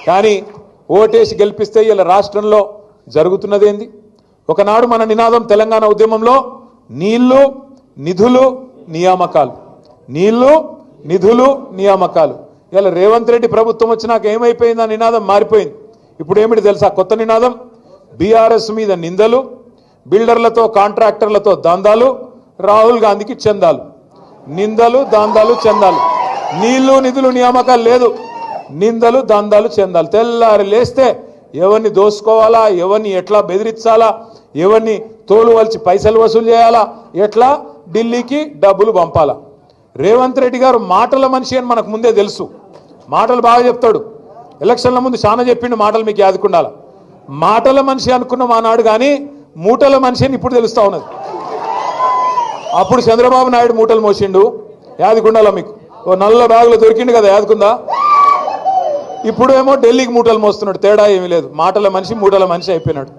కానీ ఓటేసి గెలిపిస్తే ఇలా రాష్ట్రంలో జరుగుతున్నదేంది? ఒకనాడు మన నినాదం తెలంగాణ ఉద్యమంలో నీళ్లు నిధులు నియామకాలు, నీళ్లు నిధులు నియామకాలు. ఇలా రేవంత్ రెడ్డి ప్రభుత్వం వచ్చినాక ఏమైపోయింది? ఆ నినాదం మారిపోయింది. ఇప్పుడు ఏమిటి తెలుసా కొత్త నినాదం? బీఆర్ఎస్ మీద నిందలు, బిల్డర్లతో కాంట్రాక్టర్లతో దందాలు, రాహుల్ గాంధీకి చందాలు. నిందలు దందాలు చందాలు, నీళ్లు నిధులు నియామకాలు లేదు, నిందలు దందాలు చందాలు. తెల్లారి లేస్తే ఎవరిని దోసుకోవాలా, ఎవరిని ఎట్లా బెదిరించాలా, ఎవరిని తోలు వలిచి పైసలు వసూలు చేయాలా, ఎట్లా ఢిల్లీకి డబ్బులు పంపాలా. రేవంత్ రెడ్డి గారు మాటల మనిషి అని మనకు ముందే తెలుసు. మాటలు బాగా చెప్తాడు. ఎలక్షన్ల ముందు చాలా చెప్పిండు మాటలు, మీకు యాదుకుండాల. మాటల మనిషి అనుకున్నాం ఆనాడు, కానీ మూటల మనిషి అని ఇప్పుడు తెలుస్తా ఉన్నది. అప్పుడు చంద్రబాబు నాయుడు మూటలు మోసిండు, యాదుకుండాల మీకు. ఓ నల్ల బ్యాగులో దొరికిండు కదా, యాదుకుందా? ఇప్పుడు ఏమో ఢిల్లీకి మూటలు మోస్తున్నాడు. తేడా ఏమీ లేదు. మాటల మనిషి మూటల మనిషి అయిపోయినాడు.